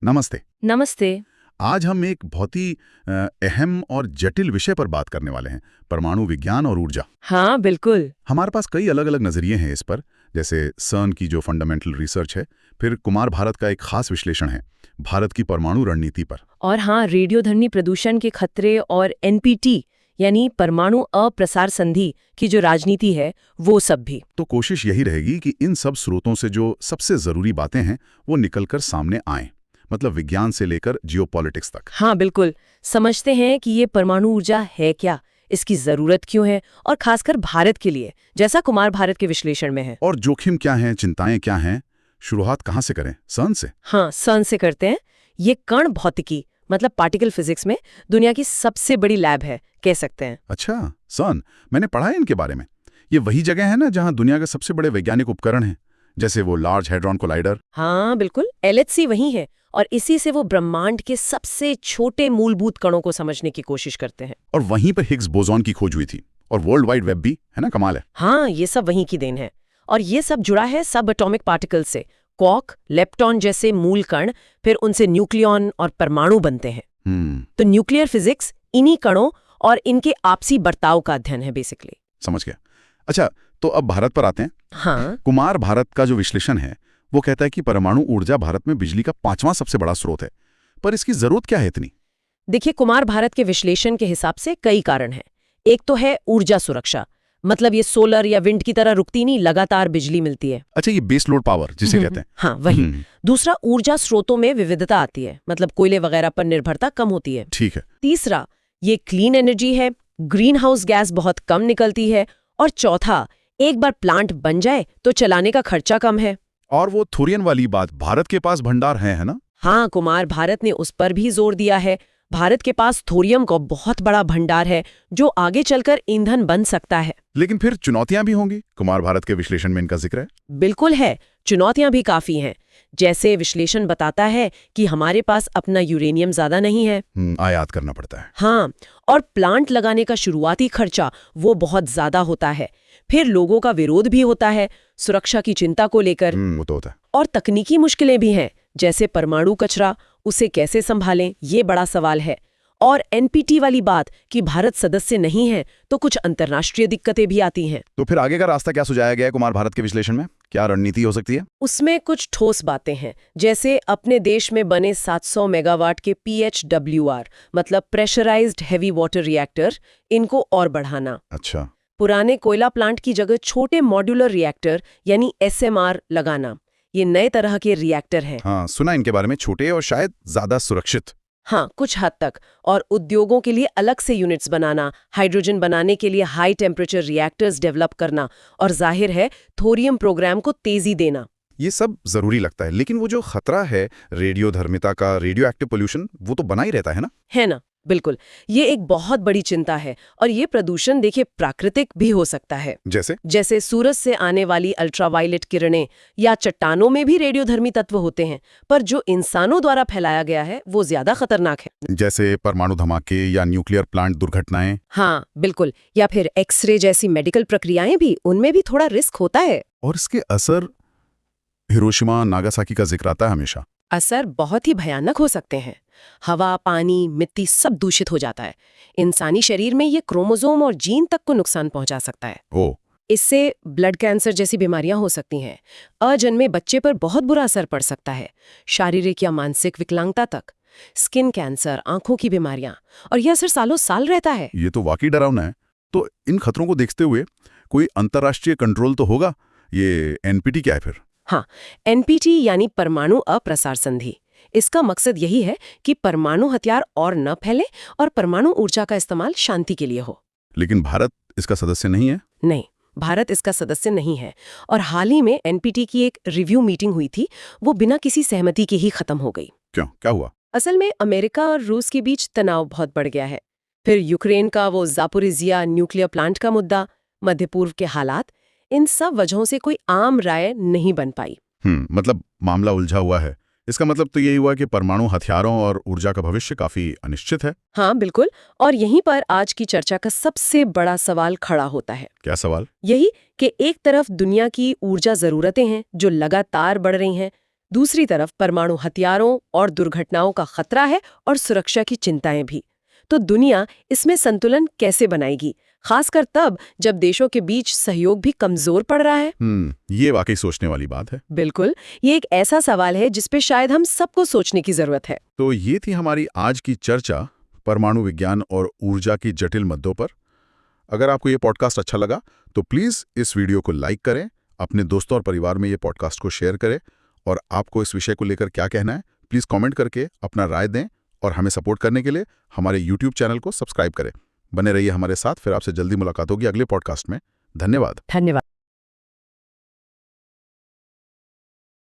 नमस्ते। नमस्ते। आज हम एक बहुत ही अहम और जटिल विषय पर बात करने वाले हैं, परमाणु विज्ञान और ऊर्जा। हाँ बिल्कुल। हमारे पास कई अलग अलग नजरिए हैं इस पर, जैसे सर्न की जो फंडामेंटल रिसर्च है, फिर कुमार भारत का एक खास विश्लेषण है भारत की परमाणु रणनीति पर। और हाँ, रेडियोधर्मी प्रदूषण के खतरे और एनपीटी यानी परमाणु अप्रसार संधि की जो राजनीति है वो सब भी। तो कोशिश यही रहेगी कि इन सब स्रोतों से जो सबसे जरूरी बातें हैं वो निकलकर सामने आएं, मतलब विज्ञान से लेकर जियोपॉलिटिक्स तक। हाँ बिल्कुल। समझते हैं कि ये परमाणु ऊर्जा है क्या, इसकी जरूरत क्यों है, और खासकर भारत के लिए, जैसा कुमार भारत के विश्लेषण में है। और जोखिम क्या हैं, चिंताएं क्या हैं, शुरुआत कहाँ से करें? सर्न से? हाँ, सर्न से करते हैं। ये कण भौतिकी मतलब पार्टिकल फिजिक्स में दुनिया की सबसे बड़ी लैब है, कह सकते हैं। अच्छा, सर्न, मैंने पढ़ा है इनके बारे में। ये वही जगह है ना जहाँ दुनिया के सबसे बड़े वैज्ञानिक उपकरण हैं, जैसे वो लार्ज हैड्रॉन कोलाइडर। हाँ बिल्कुल, LHC वही है, और इसी से वो ब्रह्मांड के सबसे छोटे मूलभूत कणों को समझने की कोशिश करते हैं। और वहीं पर हिग्स बोसॉन की खोज हुई थी, और वर्ल्ड वाइड वेब भी है ना, कमाल है। हाँ, ये सब वहीं की देन है। और ये सब जुड़ा है सब एटॉमिक पार्टिकल से। क्वार्क, लेप्टॉन जैसे मूल कण, फिर उनसे न्यूक्लियॉन और परमाणु बनते हैं। तो न्यूक्लियर फिजिक्स इन्हीं कणों और इनके आपसी बर्ताव का अध्ययन है बेसिकली। समझ गया। अच्छा, तो अब भारत पर आते हैं। हाँ, कुमार भारत का जो विश्लेषण है वो कहता है कि परमाणु ऊर्जा भारत में बिजली का 5वां सबसे बड़ा स्रोत है, पर इसकी जरूरत क्या है इतनी? देखिए, कुमार भारत के विश्लेषण के हिसाब से कई कारण हैं। एक तो है ऊर्जा सुरक्षा, मतलब ये सोलर या विंड की तरह रुकती नहीं, लगातार बिजली मिलती है। अच्छा, ये बेस लोड पावर जिसे कहते हैं। हाँ वही। दूसरा, ऊर्जा स्रोतों में विविधता आती है, मतलब कोयले वगैरह पर निर्भरता कम होती है। ठीक है। तीसरा, ये क्लीन एनर्जी है, ग्रीन हाउस गैस बहुत कम निकलती है। और चौथा, एक बार प्लांट बन जाए तो चलाने का खर्चा कम है। और वो थोरियन वाली बात, भारत के पास भंडार है ना? हाँ, कुमार भारत ने उस पर भी जोर दिया है। भारत के पास थोरियम का बहुत बड़ा भंडार है जो आगे चलकर ईंधन बन सकता है। लेकिन फिर चुनौतियां भी होंगी, कुमार भारत के विश्लेषण में इनका जिक्र है। बिल्कुल है, चुनौतियां भी काफी हैं। जैसे विश्लेषण बताता है कि हमारे पास अपना यूरेनियम ज्यादा नहीं है। आयात करना पड़ता है। हाँ, और प्लांट लगाने का शुरुआती खर्चा वो बहुत ज्यादा होता है। फिर लोगों का विरोध भी होता है, सुरक्षा की चिंता को लेकर। वो तो होता है। और तकनीकी मुश्किलें भी हैं, जैसे परमाणु कचरा, उसे कैसे संभालें, ये बड़ा सवाल है। और एनपीटी वाली बात कि भारत सदस्य नहीं है तो कुछ अंतर्राष्ट्रीय दिक्कतें भी आती हैं। तो फिर आगे का रास्ता क्या सुझाया गया है कुमार भारत के विश्लेषण में? क्या रणनीति हो सकती है? उसमें कुछ ठोस बातें हैं, जैसे अपने देश में बने 700 मेगावाट के PHWR मतलब प्रेशराइज्ड हैवी वाटर रिएक्टर, इनको और बढ़ाना। अच्छा। पुराने कोयला प्लांट की जगह छोटे मॉड्यूलर रिएक्टर यानी SMR लगाना। ये नए तरह के रिएक्टर हैं। हाँ, सुना इनके बारे में, छोटे और शायद ज्यादा सुरक्षित। हाँ, कुछ हद तक। और उद्योगों के लिए अलग से यूनिट्स बनाना, हाइड्रोजन बनाने के लिए हाई टेम्परेचर रिएक्टर्स डेवलप करना, और जाहिर है थोरियम प्रोग्राम को तेजी देना। ये सब जरूरी लगता है, लेकिन वो जो खतरा है रेडियोधर्मिता का, रेडियो एक्टिव पोल्यूशन, वो तो बना ही रहता है ना? है ना, बिल्कुल। ये एक बहुत बड़ी चिंता है। और ये प्रदूषण देखिए प्राकृतिक भी हो सकता है, जैसे सूरज से आने वाली अल्ट्रावायलेट किरणें, या चट्टानों में भी रेडियोधर्मी तत्व होते हैं, पर जो इंसानों द्वारा फैलाया गया है वो ज्यादा खतरनाक है। जैसे परमाणु धमाके या न्यूक्लियर प्लांट दुर्घटनाएं। हाँ बिल्कुल, या फिर एक्सरे जैसी मेडिकल प्रक्रियाएं भी, उनमें भी थोड़ा रिस्क होता है। और इसके असर, हिरोशिमा नागासाकी का जिक्र आता है हमेशा। असर बहुत ही भयानक हो सकते हैं। हवा, पानी, मिट्टी सब दूषित हो जाता है। इंसानी शरीर में ये क्रोमोसोम और जीन तक को नुकसान पहुंचा सकता है। इससे ब्लड कैंसर जैसी बीमारियां हो सकती हैं। अजन्मे बच्चे पर बहुत बुरा असर पड़ सकता है, शारीरिक या मानसिक विकलांगता तक, स्किन कैंसर, आंखों की बीमारियां, और यह असर सालों साल रहता है। ये तो वाकई डरावना है। तो इन खतरों को देखते हुए कोई अंतर्राष्ट्रीय कंट्रोल तो होगा। ये एनपीटी क्या है फिर? हाँ, एनपीटी यानी परमाणु अप्रसार संधि। इसका मकसद यही है कि परमाणु हथियार और न फैले और परमाणु ऊर्जा का इस्तेमाल शांति के लिए हो। लेकिन भारत इसका सदस्य नहीं है? नहीं, भारत इसका सदस्य नहीं है। और हाल ही में एनपीटी की एक रिव्यू मीटिंग हुई थी, वो बिना किसी सहमति के ही खत्म हो गई। क्यों, क्या हुआ? असल में अमेरिका और रूस के बीच तनाव बहुत बढ़ गया है। फिर यूक्रेन का वो जापोरिजिया न्यूक्लियर प्लांट का मुद्दा, मध्य पूर्व के हालात, इन सब वजहों से कोई आम राय नहीं बन पाई। मतलब मामला उलझा हुआ है। इसका मतलब तो यही हुआ कि परमाणु हथियारों और ऊर्जा का भविष्य काफी अनिश्चित है। हाँ बिल्कुल। और यहीं पर आज की चर्चा का सबसे बड़ा सवाल खड़ा होता है। क्या सवाल? यही कि एक तरफ दुनिया की ऊर्जा जरूरतें हैं जो लगातार बढ़ रही हैं, दूसरी तरफ परमाणु हथियारों और दुर्घटनाओं का खतरा है और सुरक्षा की चिंताएं भी। तो दुनिया इसमें संतुलन कैसे बनाएगी, खासकर तब जब देशों के बीच सहयोग भी कमजोर पड़ रहा है? ये वाकई सोचने वाली बात है। बिल्कुल, ये एक ऐसा सवाल है जिस पे शायद हम सबको सोचने की जरूरत है। तो ये थी हमारी आज की चर्चा परमाणु विज्ञान और ऊर्जा की जटिल मुद्दों पर। अगर आपको ये पॉडकास्ट अच्छा लगा तो प्लीज़ इस वीडियो को लाइक करें, अपने दोस्तों और परिवार में ये पॉडकास्ट को शेयर करें, और आपको इस विषय को लेकर क्या कहना है प्लीज़ कमेंट करके अपना राय दें, और हमें सपोर्ट करने के लिए हमारे YouTube चैनल को सब्सक्राइब करें। बने रहिए हमारे साथ, फिर आपसे जल्दी मुलाकात होगी अगले पॉडकास्ट में। धन्यवाद।